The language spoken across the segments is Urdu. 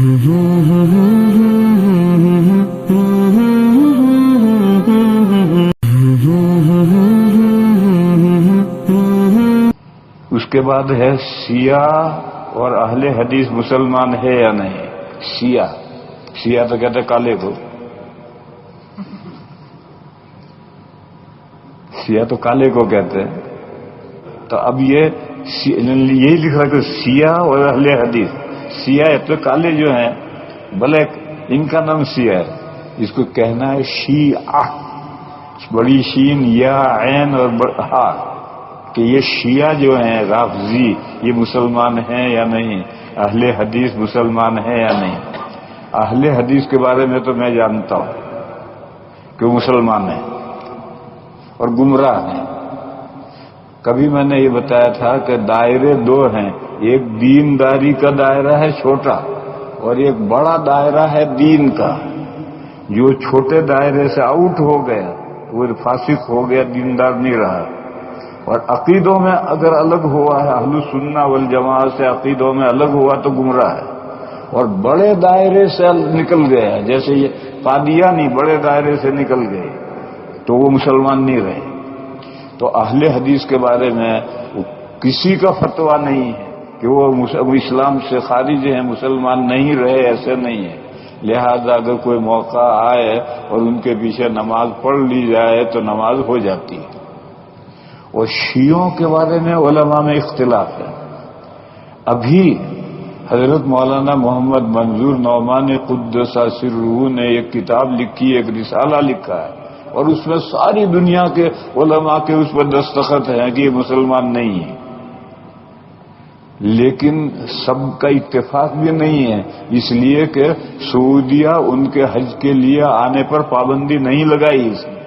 اس کے بعد ہے سیاہ اور اہل حدیث مسلمان ہے یا نہیں. سیاہ تو کہتے کالے کو، سیاہ تو کالے کو کہتے ہیں. تو اب یہی لکھ رہا کہ سیاہ اور اہل حدیث. سیاہ تو کالے جو ہیں بلیک، ان کا نام سیاہ ہے. اس کو کہنا ہے شیعہ، بڑی شین یا عین اور ہا، کہ یہ شیعہ جو ہیں رافضی یہ مسلمان ہیں یا نہیں، اہل حدیث مسلمان ہیں یا نہیں. اہل حدیث کے بارے میں تو میں جانتا ہوں کہ وہ مسلمان ہیں اور گمراہ ہیں. کبھی میں نے یہ بتایا تھا کہ دائرے دو ہیں، ایک دینداری کا دائرہ ہے چھوٹا، اور ایک بڑا دائرہ ہے دین کا. جو چھوٹے دائرے سے آؤٹ ہو گیا وہ فاسق ہو گیا، دیندار نہیں رہا. اور عقیدوں میں اگر الگ ہوا ہے، اہل السنہ والجماعہ سے عقیدوں میں الگ ہوا تو گمراہ ہے. اور بڑے دائرے سے نکل گیا، جیسے یہ قادیانی بڑے دائرے سے نکل گئے تو وہ مسلمان نہیں رہے. تو اہل حدیث کے بارے میں کسی کا فتویٰ نہیں ہے کہ وہ اسلام سے خارج ہیں، مسلمان نہیں رہے، ایسے نہیں ہے. لہذا اگر کوئی موقع آئے اور ان کے پیچھے نماز پڑھ لی جائے تو نماز ہو جاتی ہے. اور شیعوں کے بارے میں علماء میں اختلاف ہے. ابھی حضرت مولانا محمد منظور نعمانی قدس سرہ نے ایک کتاب لکھی، ایک رسالہ لکھا ہے، اور اس میں ساری دنیا کے علماء کے اس پر دستخط ہیں کہ یہ مسلمان نہیں ہے. لیکن سب کا اتفاق بھی نہیں ہے، اس لیے کہ سعودیہ ان کے حج کے لیے آنے پر پابندی نہیں لگائی. اس نے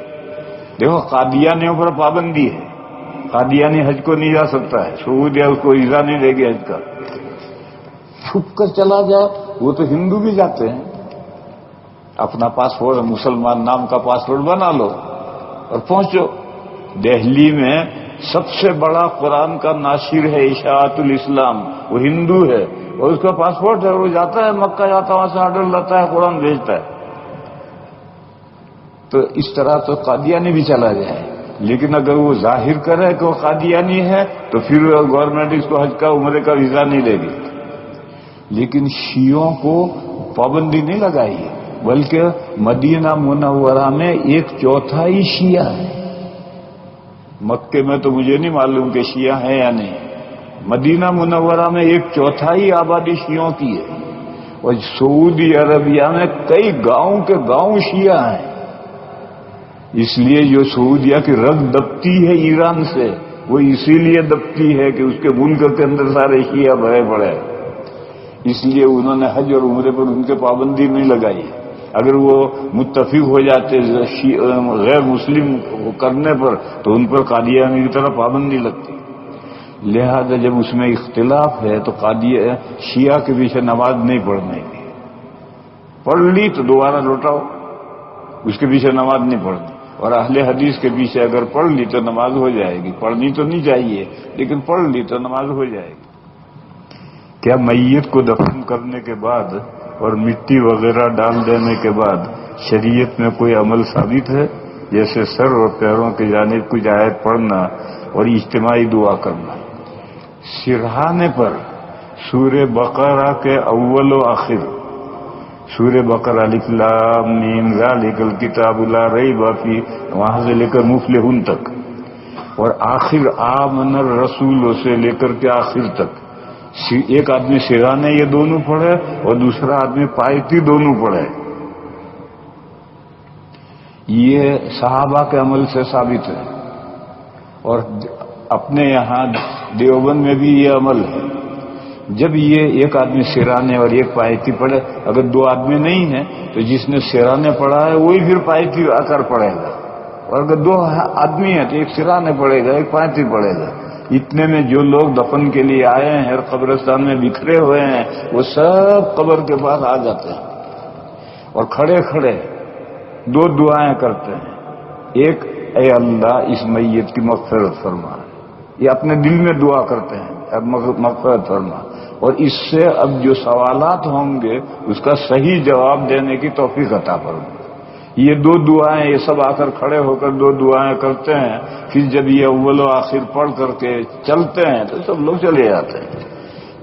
دیکھو قادیانیوں پر پابندی ہے، قادیانی حج کو نہیں جا سکتا ہے، سعودیہ اس کو ویزا نہیں دے گی حج کا. چھپ کر چلا جائے، وہ تو ہندو بھی جاتے ہیں. اپنا پاسپورٹ مسلمان نام کا پاسپورٹ بنا لو اور پہنچو. دہلی میں سب سے بڑا قرآن کا ناشر ہے اشاعت الاسلام، وہ ہندو ہے اور اس کا پاسپورٹ ہے، وہ جاتا ہے مکہ، جاتا ہے وہاں سے آرڈر لاتا ہے، قرآن بھیجتا ہے. تو اس طرح تو قادیانی بھی چلا جائے. لیکن اگر وہ ظاہر کرے کہ وہ قادیانی ہے تو پھر گورنمنٹ اس کو حج کا عمرے کا ویزا نہیں دے گی. لیکن شیعوں کو پابندی نہیں لگائی ہے، بلکہ مدینہ منورہ میں 1/4 شیعہ ہے. مکے میں تو مجھے نہیں معلوم کہ شیعہ ہیں یا نہیں. مدینہ منورہ میں 1/4 آبادی شیعوں کی ہے. اور سعودی عربیہ میں کئی گاؤں کے گاؤں شیعہ ہیں. اس لیے جو سعودیہ کی رگ دبتی ہے ایران سے، وہ اسی لیے دبتی ہے کہ اس کے ملک کے اندر سارے شیعہ بھرے پڑے. اس لیے انہوں نے حج اور عمرے پر ان کے پابندی نہیں لگائی. اگر وہ متفق ہو جاتے غیر مسلم کرنے پر تو ان پر قادیانی کی طرح پابندی لگتی. لہذا جب اس میں اختلاف ہے تو شیعہ کے پیچھے نماز نہیں پڑھنے کی. پڑھ لی تو دوبارہ لوٹاؤ، اس کے پیچھے نماز نہیں پڑھنی. اور اہل حدیث کے پیچھے اگر پڑھ لی تو نماز ہو جائے گی. پڑھنی تو نہیں چاہیے لیکن پڑھ لی تو نماز ہو جائے گی. کیا میت کو دفن کرنے کے بعد اور مٹی وغیرہ ڈال دینے کے بعد شریعت میں کوئی عمل ثابت ہے، جیسے سر اور پیروں کی جانب کچھ آیت پڑھنا اور اجتماعی دعا کرنا؟ سرہانے پر سورہ بقرہ کے اول و آخر، سورہ بقرہ الف لام میم ذالک الکتاب لا ریب فیہ، وہاں سے لے کر مفلحون تک، اور آخر آمن الرسول سے لے کر کے آخر تک، ایک آدمی سرانے یہ دونوں پڑھے اور دوسرا آدمی پائتی دونوں پڑھے. یہ صحابہ کے عمل سے ثابت ہے. اور اپنے یہاں دیوبند میں بھی یہ عمل ہے. جب یہ ایک آدمی سرانے اور ایک پائتی پڑھے، اگر 2 آدمی نہیں ہیں تو جس نے سرانے پڑھا ہے وہی پھر پائتی آ کر پڑھے گا. اور اگر 2 آدمی ہیں تو ایک سرانے پڑھے گا، ایک پائتی پڑھے گا. اتنے میں جو لوگ دفن کے لیے آئے ہیں اور قبرستان میں بکھرے ہوئے ہیں وہ سب قبر کے پاس آ جاتے ہیں اور کھڑے کھڑے 2 دعائیں کرتے ہیں. ایک، اے اللہ اس میت کی مغفرت فرما، یہ اپنے دل میں دعا کرتے ہیں مغفرت فرما. اور اس سے اب جو سوالات ہوں گے اس کا صحیح جواب دینے کی توفیق عطا فرما۔ یہ دو دعائیں، یہ سب آ کر کھڑے ہو کر دو دعائیں کرتے ہیں، پھر جب یہ اول و آخر پڑھ کر کے چلتے ہیں تو سب لوگ چلے جاتے ہیں۔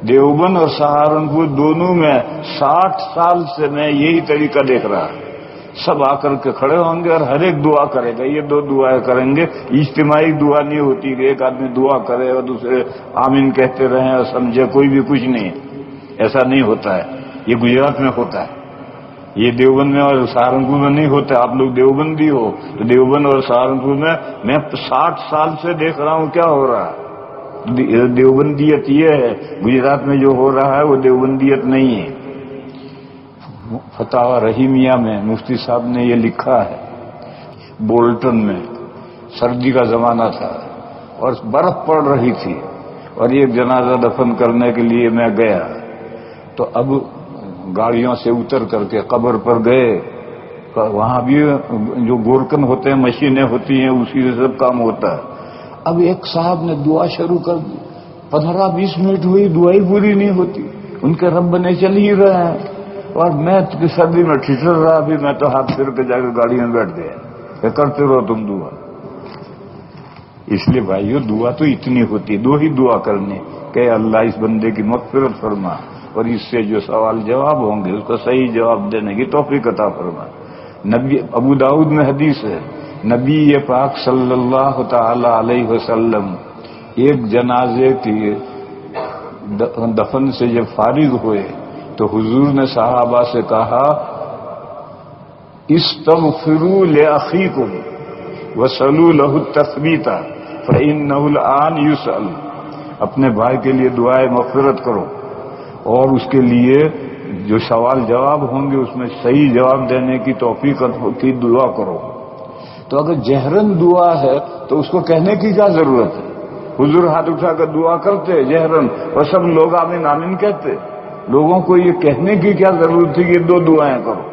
دیوبند اور سہارنپور دونوں میں 60 سال سے میں یہی طریقہ دیکھ رہا ہوں، سب آ کر کے کھڑے ہوں گے اور ہر ایک دعا کرے گا، یہ دو دعائیں کریں گے۔ اجتماعی دعا نہیں ہوتی کہ ایک آدمی دعا کرے اور دوسرے آمین کہتے رہیں اور سمجھے کوئی بھی کچھ نہیں، ایسا نہیں ہوتا ہے۔ یہ گجرات میں ہوتا ہے، یہ دیوبند میں اور سہارنپور میں نہیں ہوتا۔ آپ لوگ دیوبندی ہو تو دیوبند اور سہارنپور میں 60 سال سے دیکھ رہا ہوں کیا ہو رہا ہے۔ دیوبندیت یہ ہے، گجرات میں جو ہو رہا ہے وہ دیوبندیت نہیں ہے۔ فتح رحیمیہ میں مفتی صاحب نے یہ لکھا ہے، بولٹن میں سردی کا زمانہ تھا اور برف پڑ رہی تھی اور ایک جنازہ دفن کرنے کے لیے میں گیا، تو اب گاڑیوں سے اتر کر کے قبر پر گئے، وہاں بھی جو گورکن ہوتے ہیں، مشینیں ہوتی ہیں، اسی سے سب کام ہوتا ہے۔ اب ایک صاحب نے دعا شروع کر دی، 15-20 منٹ ہوئی، دعائی پوری نہیں ہوتی، ان کے رب نے چل ہی رہے ہیں اور میں سردی میں ٹھٹر رہا، بھی میں تو ہاتھ پھر کے جا کے گاڑی میں بیٹھ گیا کہ کرتے رہو تم دعا۔ اس لیے بھائیو دعا تو اتنی ہوتی، دو ہی دعا کرنے کہ اللہ اس بندے کی مغفرت فرما اور اس سے جو سوال جواب ہوں گے اس کو صحیح جواب دینے کی توفیق عطا فرما۔ نبی ابو داؤد میں حدیث ہے، نبی پاک صلی اللہ تعالی علیہ وسلم ایک جنازے کی دفن سے جب فارغ ہوئے تو حضور نے صحابہ سے کہا، استغفروا لأخیکم وصلوا له التثبیت فإنه الآن یسأل، اپنے بھائی کے لیے دعائے مغفرت کرو اور اس کے لیے جو سوال جواب ہوں گے اس میں صحیح جواب دینے کی توفیق کی دعا کرو۔ تو اگر جہرن دعا ہے تو اس کو کہنے کی کیا ضرورت ہے؟ حضور ہاتھ اٹھا کر دعا کرتے جہرن اور سب لوگ آمین آمین کہتے، لوگوں کو یہ کہنے کی کیا ضرورت تھی کہ دو دعائیں کرو؟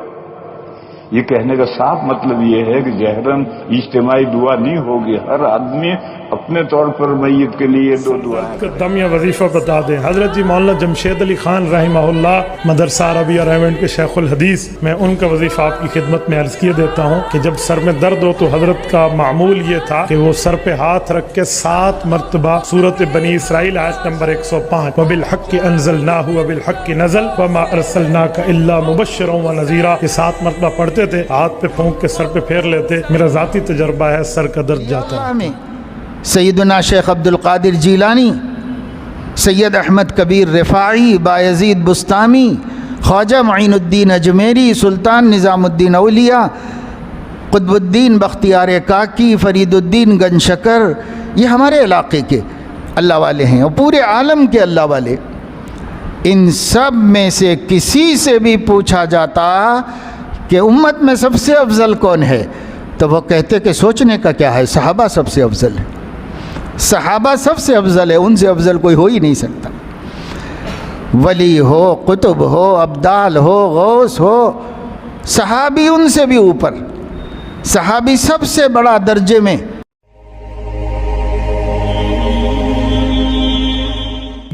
یہ کہنے کا صاف مطلب یہ ہے کہ جہرن اجتماعی دعا نہیں ہوگی، ہر آدمی اپنے طور پر میت کے لیے دو دعائیں دم یا وظیفہ بتا دیں۔ حضرت جی مولانا جمشید علی خان رحمہ اللہ مدرسہ عربیہ ریونڈ کے شیخ الحدیث، میں ان کا وظیفہ آپ کی خدمت میں عرض کیے دیتا ہوں کہ جب سر میں درد ہو تو حضرت کا معمول یہ تھا کہ وہ سر پہ ہاتھ رکھ کے 7 مرتبہ سورۃ بنی اسرائیل آیت نمبر 105 وبالحق انزلناہ وبالحق نزل وما ارسلناک الا مبشرا ونذیرا، یہ 7 مرتبہ پڑھتے تھے، ہاتھ پہ پھونک کے سر پہ پھیر لیتے۔ میرا ذاتی تجربہ ہے، سر کا درد جاتا ہے۔ سیدنا شیخ عبد القادر جیلانی، سید احمد کبیر رفاعی، بایزید بستامی، خواجہ معین الدین اجمیری، سلطان نظام الدین اولیاء، قطب الدین بختیار کاکی، فرید الدین گنج شکر، یہ ہمارے علاقے کے اللہ والے ہیں اور پورے عالم کے اللہ والے۔ ان سب میں سے کسی سے بھی پوچھا جاتا کہ امت میں سب سے افضل کون ہے تو وہ کہتے کہ سوچنے کا کیا ہے، صحابہ سب سے افضل ہے، صحابہ سب سے افضل ہے، ان سے افضل کوئی ہو ہی نہیں سکتا۔ ولی ہو، قطب ہو، ابدال ہو، غوث ہو، صحابی ان سے بھی اوپر، صحابی سب سے بڑا درجے میں۔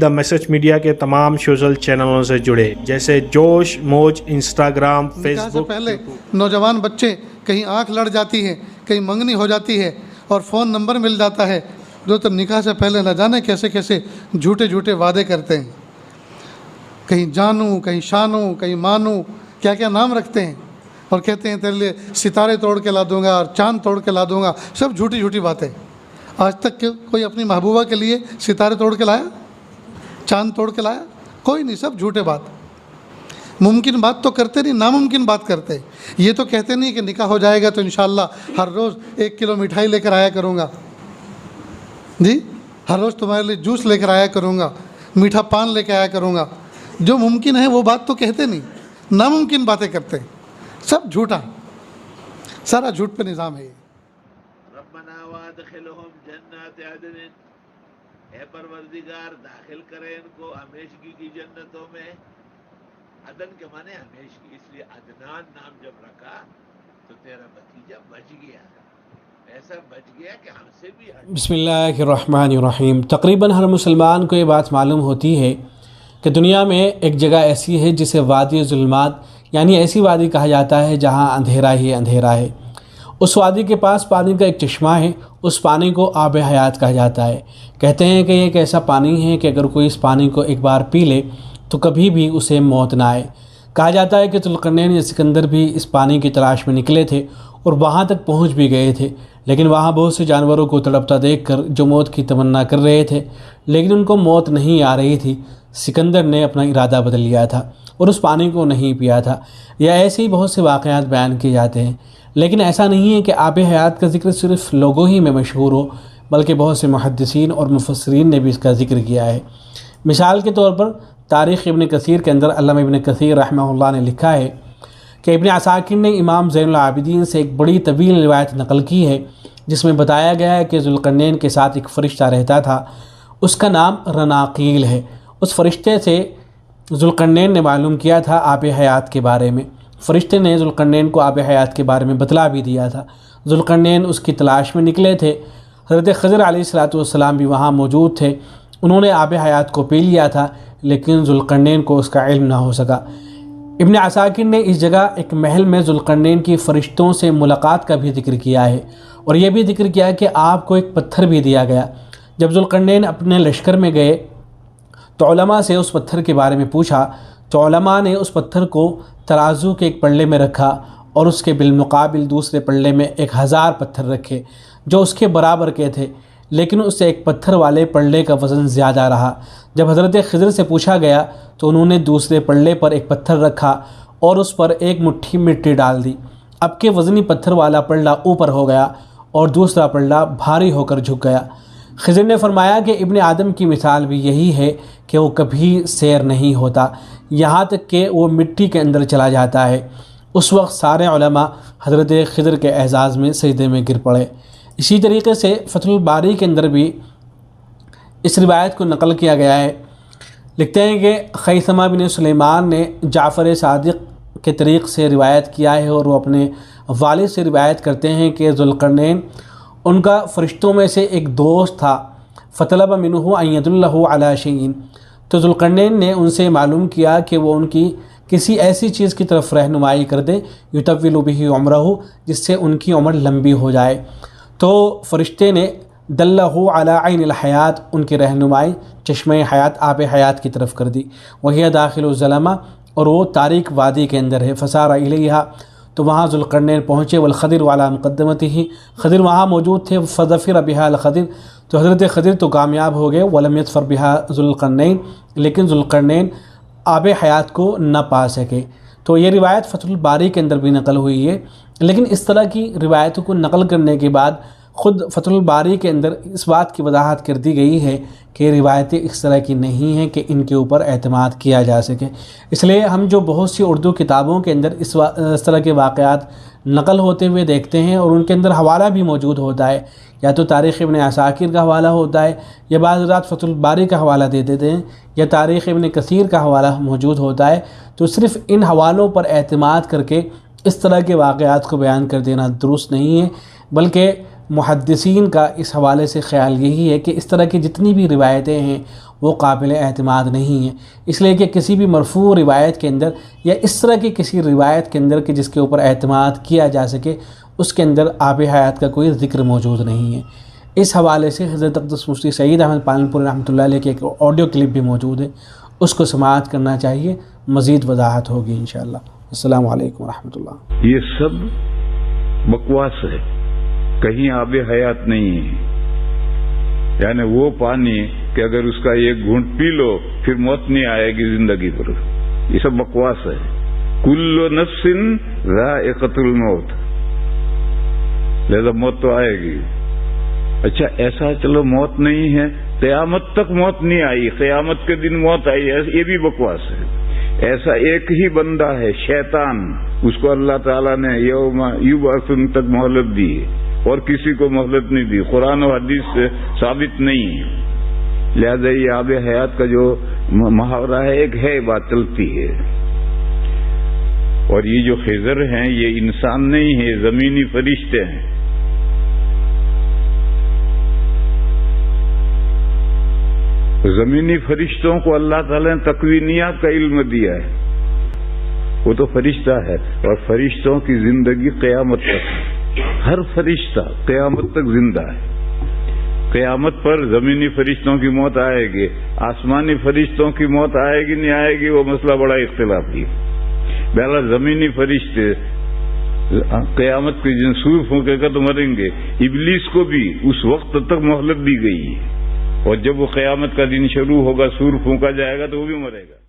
دا میسج میڈیا کے تمام سوشل چینلوں سے جڑے جیسے جوش موج، انسٹاگرام، فیس بک۔ پہلے نوجوان بچے کہیں آنکھ لڑ جاتی ہے، کہیں منگنی ہو جاتی ہے اور فون نمبر مل جاتا ہے، جو تو نکاح سے پہلے نہ جانے کیسے کیسے جھوٹے جھوٹے وعدے کرتے ہیں، کہیں جانوں، کہیں شانوں، کہیں مانوں، کیا کیا نام رکھتے ہیں اور کہتے ہیں تیرے لیے ستارے توڑ کے لا دوں گا اور چاند توڑ کے لا دوں گا، سب جھوٹی جھوٹی باتیں۔ آج تک کوئی اپنی محبوبہ کے لیے ستارے توڑ کے لایا، چاند توڑ کے لایا؟ کوئی نہیں، سب جھوٹے بات۔ ممکن بات تو کرتے نہیں، ناممکن بات کرتے۔ یہ تو کہتے نہیں کہ نکاح ہو جائے گا تو انشاءاللہ ہر روز 1 کلو مٹھائی لے کر آیا کروں گا، جی ہر روز تمہارے لیے جوس لے کر آیا کروں گا، میٹھا پان لے کے آیا کروں گا۔ جو ممکن ہے وہ بات تو کہتے نہیں، ناممکن باتیں کرتے ہیں، سب جھوٹا، سارا جھوٹ پہ نظام ہے۔ ربنا وادخلهم جنات عدن، اے پروردگار داخل کرے ان کو ہمیشگی کی جنتوں میں۔ عدن کے معنی ہمیشگی، اس لیے عدنان نام جب رکھا تو تیرا بھتیجا بچ گیا، ایسا بچ گیا کہ ہم سے بھی بسم اللہ الرحمن الرحیم۔ تقریباً ہر مسلمان کو یہ بات معلوم ہوتی ہے کہ دنیا میں ایک جگہ ایسی ہے جسے وادی ظلمات یعنی ایسی وادی کہا جاتا ہے جہاں اندھیرا ہی اندھیرا ہے۔ اس وادی کے پاس پانی کا ایک چشمہ ہے، اس پانی کو آب حیات کہا جاتا ہے۔ کہتے ہیں کہ یہ ایک ایسا پانی ہے کہ اگر کوئی اس پانی کو ایک بار پی لے تو کبھی بھی اسے موت نہ آئے۔ کہا جاتا ہے کہ ذوالقرنین یا سکندر بھی اس پانی کی تلاش میں نکلے تھے اور وہاں تک پہنچ بھی گئے تھے، لیکن وہاں بہت سے جانوروں کو تڑپتا دیکھ کر جو موت کی تمنا کر رہے تھے لیکن ان کو موت نہیں آ رہی تھی، سکندر نے اپنا ارادہ بدل لیا تھا اور اس پانی کو نہیں پیا تھا۔ یا ایسے ہی بہت سے واقعات بیان کیے جاتے ہیں، لیکن ایسا نہیں ہے کہ آب حیات کا ذکر صرف لوگوں ہی میں مشہور ہو، بلکہ بہت سے محدثین اور مفسرین نے بھی اس کا ذکر کیا ہے۔ مثال کے طور پر تاریخ ابن کثیر کے اندر علامہ ابن کثیر رحمہ اللہ نے لکھا ہے کہ ابن عساکر نے امام زین العابدین سے ایک بڑی طویل روایت نقل کی ہے جس میں بتایا گیا ہے کہ ذوالقرنین کے ساتھ ایک فرشتہ رہتا تھا، اس کا نام رناقیل ہے۔ اس فرشتے سے ذوالقرنین نے معلوم کیا تھا آب حیات کے بارے میں۔ فرشتے نے ذوالقرنین کو آب حیات کے بارے میں بتلا بھی دیا تھا۔ ذوالقرنین اس کی تلاش میں نکلے تھے۔ حضرت خضر علیہ السلام بھی وہاں موجود تھے، انہوں نے آب حیات کو پی لیا تھا لیکن ذوالقرنین کو اس کا علم نہ ہو سکا۔ ابن عساکر نے اس جگہ ایک محل میں ذوالقرنین کی فرشتوں سے ملاقات کا بھی ذکر کیا ہے اور یہ بھی ذکر کیا کہ آپ کو ایک پتھر بھی دیا گیا۔ جب ذوالقرنین اپنے لشکر میں گئے تو علماء سے اس پتھر کے بارے میں پوچھا تو علماء نے اس پتھر کو ترازو کے ایک پلڑے میں رکھا اور اس کے بالمقابل دوسرے پلڑے میں 1000 پتھر رکھے جو اس کے برابر کے تھے، لیکن اس سے ایک پتھر والے پلڑے کا وزن زیادہ رہا۔ جب حضرت خضر سے پوچھا گیا تو انہوں نے دوسرے پلڑے پر ایک پتھر رکھا اور اس پر ایک مٹھی مٹی ڈال دی۔ اب کے وزنی پتھر والا پلڑا اوپر ہو گیا اور دوسرا پلڑا بھاری ہو کر جھک گیا۔ خضر نے فرمایا کہ ابن آدم کی مثال بھی یہی ہے کہ وہ کبھی سیر نہیں ہوتا یہاں تک کہ وہ مٹی کے اندر چلا جاتا ہے۔ اس وقت سارے علماء حضرت خضر کے اعزاز میں سجدے میں گر پڑے۔ اسی طریقے سے فتح الباری کے اندر بھی اس روایت کو نقل کیا گیا ہے۔ لکھتے ہیں کہ خیثمہ بن سلیمان نے جعفر صادق کے طریق سے روایت کیا ہے اور وہ اپنے والد سے روایت کرتے ہیں کہ ذوالقرنین ان کا فرشتوں میں سے ایک دوست تھا، فطلب منہ ان یدلہ علی شیء، تو ذوالقرنین نے ان سے معلوم کیا کہ وہ ان کی کسی ایسی چیز کی طرف رہنمائی کر دے یطول بہ عمرہ، جس سے ان کی عمر لمبی ہو جائے۔ تو فرشتے نے دلہ علی عین الحیات، ان کی رہنمائی چشمہ حیات آب حیات کی طرف کر دی، وہی داخل الظلمہ، اور وہ تاریک وادی کے اندر ہے۔ فسار الیہا، تو وہاں ذوالقرنین پہنچے، والخضر علی مقدمتہ، خضر وہاں موجود تھے، فظفر بہا الخضر، تو حضرت خضر تو کامیاب ہو گئے، ولم یظفر بہا ذوالقرنین، لیکن ذوالقرنین آب حیات کو نہ پا سکے۔ تو یہ روایت فتح الباری کے اندر بھی نقل ہوئی ہے، لیکن اس طرح کی روایتوں کو نقل کرنے کے بعد خود فتح الباری کے اندر اس بات کی وضاحت کر دی گئی ہے کہ روایتیں اس طرح کی نہیں ہیں کہ ان کے اوپر اعتماد کیا جا سکے۔ اس لیے ہم جو بہت سی اردو کتابوں کے اندر اس طرح کے واقعات نقل ہوتے ہوئے دیکھتے ہیں اور ان کے اندر حوالہ بھی موجود ہوتا ہے، یا تو تاریخ ابن عساکر کا حوالہ ہوتا ہے، یا بعض رات فتح الباری کا حوالہ دے دیتے ہیں، یا تاریخ ابن کثیر کا حوالہ موجود ہوتا ہے، تو صرف ان حوالوں پر اعتماد کر کے اس طرح کے واقعات کو بیان کر دینا درست نہیں ہے، بلکہ محدثین کا اس حوالے سے خیال یہی ہے کہ اس طرح کی جتنی بھی روایتیں ہیں وہ قابل اعتماد نہیں ہیں، اس لیے کہ کسی بھی مرفوع روایت کے اندر یا اس طرح کی کسی روایت کے اندر کہ جس کے اوپر اعتماد کیا جا سکے اس کے اندر آب حیات کا کوئی ذکر موجود نہیں ہے۔ اس حوالے سے حضرت اقدس مفتی سعید احمد پالنپوری رحمۃ اللہ علیہ کے ایک آڈیو کلپ بھی موجود ہے، اس کو سماعت کرنا چاہیے، مزید وضاحت ہوگی انشاءاللہ۔ السلام علیکم ورحمۃ اللہ۔ یہ سب بکواس ہے، کہیں آب حیات نہیں ہے، یعنی وہ پانی کہ اگر اس کا ایک گھونٹ پی لو پھر موت نہیں آئے گی زندگی پر، یہ سب بکواس ہے۔ کل نفس ذائقۃ الموت، لہذا موت تو آئے گی۔ اچھا ایسا چلو موت نہیں ہے، قیامت تک موت نہیں آئی، قیامت کے دن موت آئی، یہ بھی بکواس ہے۔ ایسا ایک ہی بندہ ہے شیطان، اس کو اللہ تعالیٰ نے یوم یبعثون تک مہلت دی ہے اور کسی کو مہلت نہیں دی، قرآن و حدیث سے ثابت نہیں ہے۔ لہذا یہ آب حیات کا جو محاورہ ہے ایک ہے، بات چلتی ہے۔ اور یہ جو خضر ہیں یہ انسان نہیں ہے، زمینی فرشتے ہیں۔ زمینی فرشتوں کو اللہ تعالیٰ نے تکوینیات کا علم دیا ہے، وہ تو فرشتہ ہے، اور فرشتوں کی زندگی قیامت تک ہے، ہر فرشتہ قیامت تک زندہ ہے۔ قیامت پر زمینی فرشتوں کی موت آئے گی، آسمانی فرشتوں کی موت آئے گی نہیں آئے گی، وہ مسئلہ بڑا اختلافی ہے۔ بہرحال زمینی فرشتے قیامت کے دن سور پھونکے گا تو مریں گے۔ ابلیس کو بھی اس وقت تک مہلت دی گئی ہے، اور جب وہ قیامت کا دن شروع ہوگا، سور پھونکا جائے گا تو وہ بھی مرے گا۔